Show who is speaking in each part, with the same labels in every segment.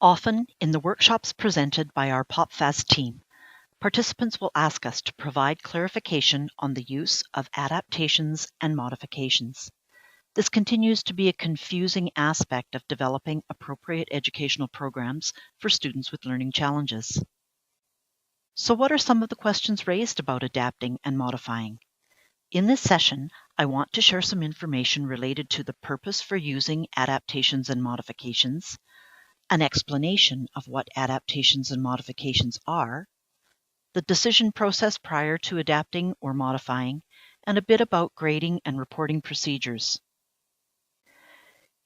Speaker 1: Often, in the workshops presented by our PopFast team, participants will ask us to provide clarification on the use of adaptations and modifications. This continues to be a confusing aspect of developing appropriate educational programs for students with learning challenges. So what are some of the questions raised about adapting and modifying? In this session, I want to share some information related to the purpose for using adaptations and modifications, an explanation of what adaptations and modifications are, the decision process prior to adapting or modifying, and a bit about grading and reporting procedures.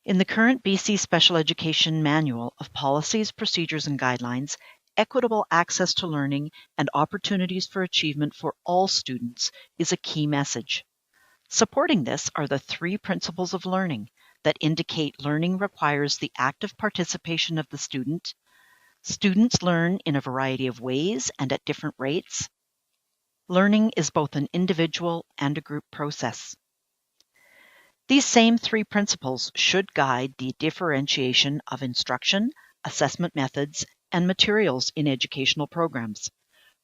Speaker 1: In the current BC Special Education Manual of Policies, Procedures and Guidelines, equitable access to learning and opportunities for achievement for all students is a key message. Supporting this are the 3 principles of learning that indicate learning requires the active participation of the student. Students learn in a variety of ways and at different rates. Learning is both an individual and a group process. These same 3 principles should guide the differentiation of instruction, assessment methods, and materials in educational programs,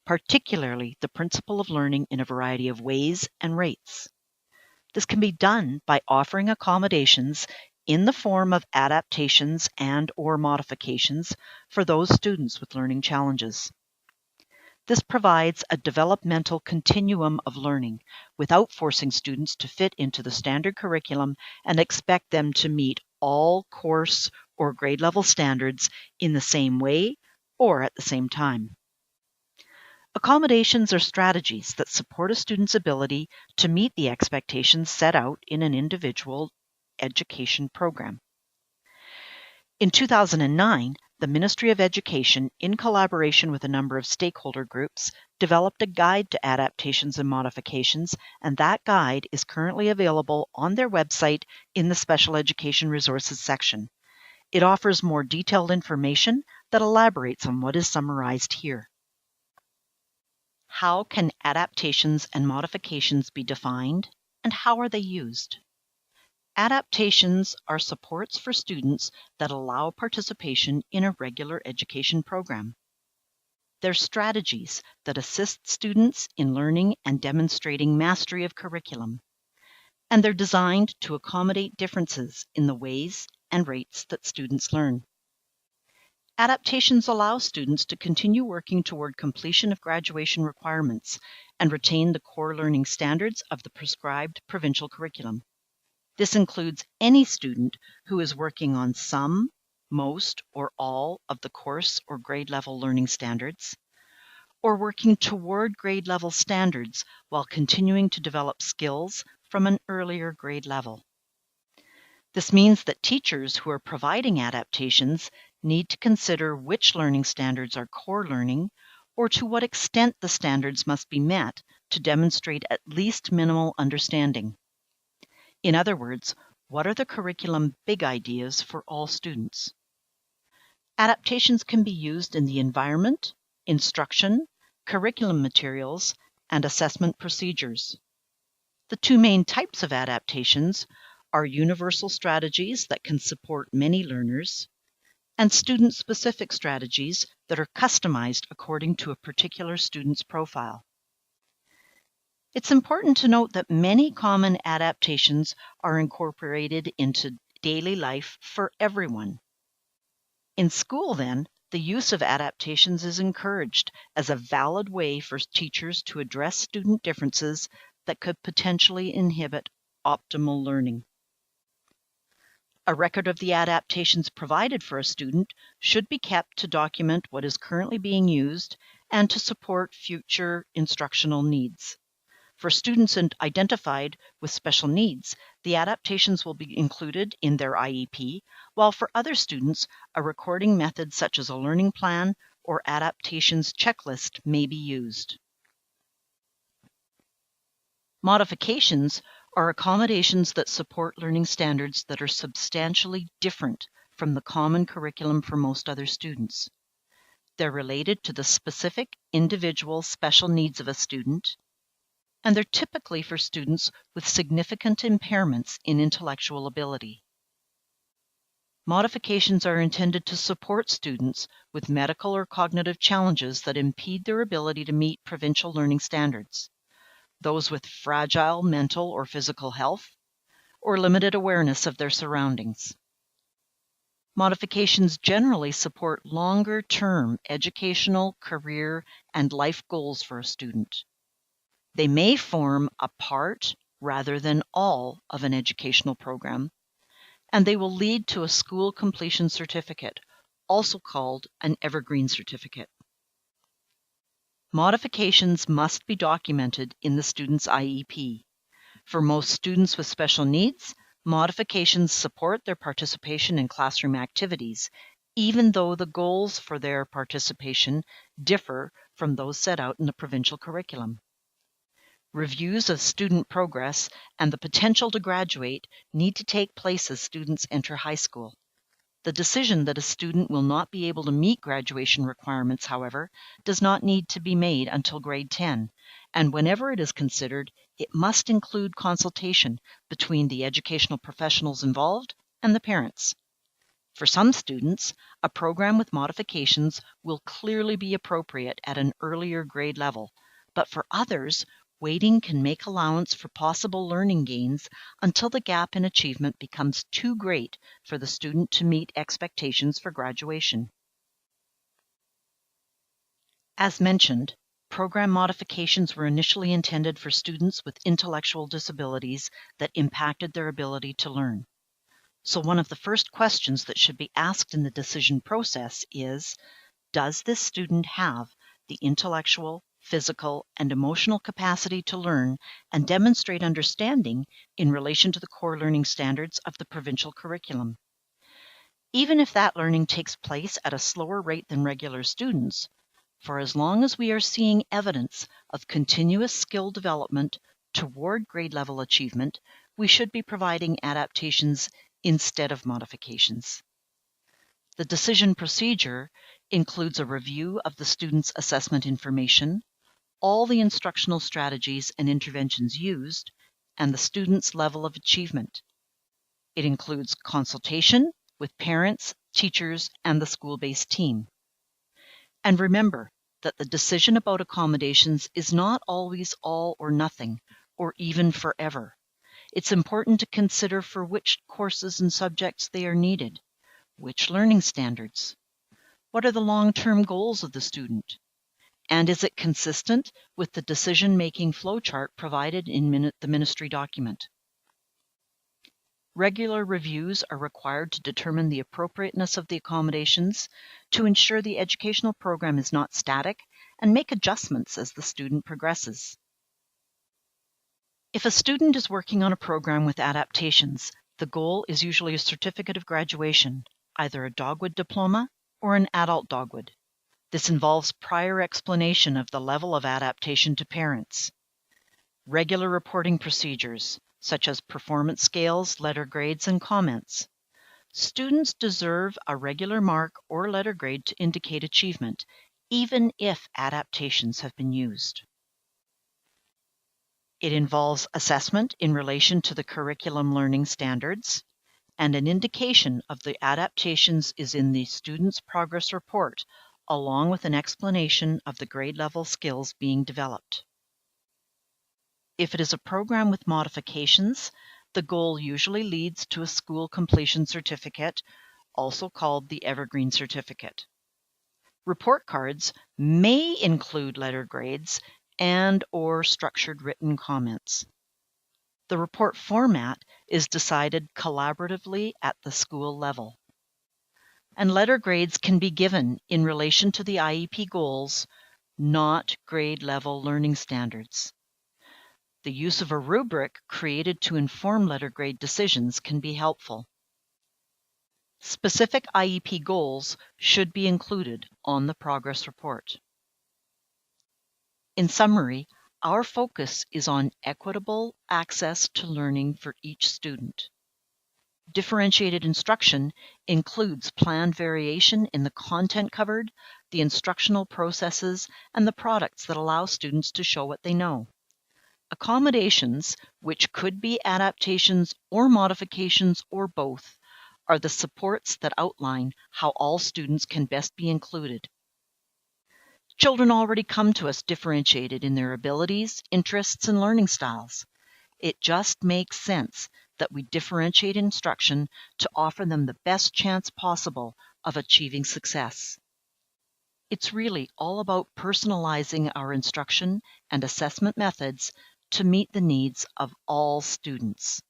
Speaker 1: particularly the principle of learning in a variety of ways and rates. This can be done by offering accommodations in the form of adaptations and/or modifications for those students with learning challenges. This provides a developmental continuum of learning without forcing students to fit into the standard curriculum and expect them to meet all course or grade level standards in the same way or at the same time. Accommodations are strategies that support a student's ability to meet the expectations set out in an individual education program. In 2009, the Ministry of Education, in collaboration with a number of stakeholder groups, developed a guide to adaptations and modifications, and that guide is currently available on their website in the Special Education Resources section. It offers more detailed information that elaborates on what is summarized here. How can adaptations and modifications be defined, and how are they used? Adaptations are supports for students that allow participation in a regular education program. They're strategies that assist students in learning and demonstrating mastery of curriculum, and they're designed to accommodate differences in the ways and rates that students learn. Adaptations allow students to continue working toward completion of graduation requirements and retain the core learning standards of the prescribed provincial curriculum. This includes any student who is working on some, most, or all of the course or grade level learning standards, or working toward grade level standards while continuing to develop skills from an earlier grade level. This means that teachers who are providing adaptations need to consider which learning standards are core learning, or to what extent the standards must be met to demonstrate at least minimal understanding. In other words, what are the curriculum big ideas for all students? Adaptations can be used in the environment, instruction, curriculum materials, and assessment procedures. The 2 main types of adaptations are universal strategies that can support many learners, and student-specific strategies that are customized according to a particular student's profile. It's important to note that many common adaptations are incorporated into daily life for everyone. In school, then, the use of adaptations is encouraged as a valid way for teachers to address student differences that could potentially inhibit optimal learning. A record of the adaptations provided for a student should be kept to document what is currently being used and to support future instructional needs. For students identified with special needs, the adaptations will be included in their IEP, while for other students, a recording method such as a learning plan or adaptations checklist may be used. Modifications are accommodations that support learning standards that are substantially different from the common curriculum for most other students. They're related to the specific individual special needs of a student, and they're typically for students with significant impairments in intellectual ability. Modifications are intended to support students with medical or cognitive challenges that impede their ability to meet provincial learning standards, those with fragile mental or physical health, or limited awareness of their surroundings. Modifications generally support longer-term educational, career, and life goals for a student. They may form a part rather than all of an educational program, and they will lead to a school completion certificate, also called an evergreen certificate. Modifications must be documented in the student's IEP. For most students with special needs, modifications support their participation in classroom activities, even though the goals for their participation differ from those set out in the provincial curriculum. Reviews of student progress and the potential to graduate need to take place as students enter high school. The decision that a student will not be able to meet graduation requirements, however, does not need to be made until grade 10, and whenever it is considered, it must include consultation between the educational professionals involved and the parents. For some students, a program with modifications will clearly be appropriate at an earlier grade level, but for others, waiting can make allowance for possible learning gains until the gap in achievement becomes too great for the student to meet expectations for graduation. As mentioned, program modifications were initially intended for students with intellectual disabilities that impacted their ability to learn. So one of the first questions that should be asked in the decision process is, does this student have the intellectual, physical, and emotional capacity to learn and demonstrate understanding in relation to the core learning standards of the provincial curriculum? Even if that learning takes place at a slower rate than regular students, for as long as we are seeing evidence of continuous skill development toward grade level achievement, we should be providing adaptations instead of modifications. The decision procedure includes a review of the student's assessment information, all the instructional strategies and interventions used, and the student's level of achievement. It includes consultation with parents, teachers, and the school-based team. And remember that the decision about accommodations is not always all or nothing, or even forever. It's important to consider for which courses and subjects they are needed, which learning standards, what are the long-term goals of the student, and is it consistent with the decision-making flowchart provided in the ministry document? Regular reviews are required to determine the appropriateness of the accommodations, to ensure the educational program is not static, and make adjustments as the student progresses. If a student is working on a program with adaptations, the goal is usually a certificate of graduation, either a dogwood diploma or an adult dogwood. This involves prior explanation of the level of adaptation to parents. Regular reporting procedures, such as performance scales, letter grades, and comments. Students deserve a regular mark or letter grade to indicate achievement, even if adaptations have been used. It involves assessment in relation to the curriculum learning standards, and an indication of the adaptations is in the student's progress report, along with an explanation of the grade level skills being developed. If it is a program with modifications, the goal usually leads to a school completion certificate, also called the Evergreen Certificate. Report cards may include letter grades and/or structured written comments. The report format is decided collaboratively at the school level. And letter grades can be given in relation to the IEP goals, not grade level learning standards. The use of a rubric created to inform letter grade decisions can be helpful. Specific IEP goals should be included on the progress report. In summary, our focus is on equitable access to learning for each student. Differentiated instruction includes planned variation in the content covered, the instructional processes, and the products that allow students to show what they know. Accommodations, which could be adaptations or modifications or both, are the supports that outline how all students can best be included. Children already come to us differentiated in their abilities, interests, and learning styles. It just makes sense that we differentiate instruction to offer them the best chance possible of achieving success. It's really all about personalizing our instruction and assessment methods to meet the needs of all students.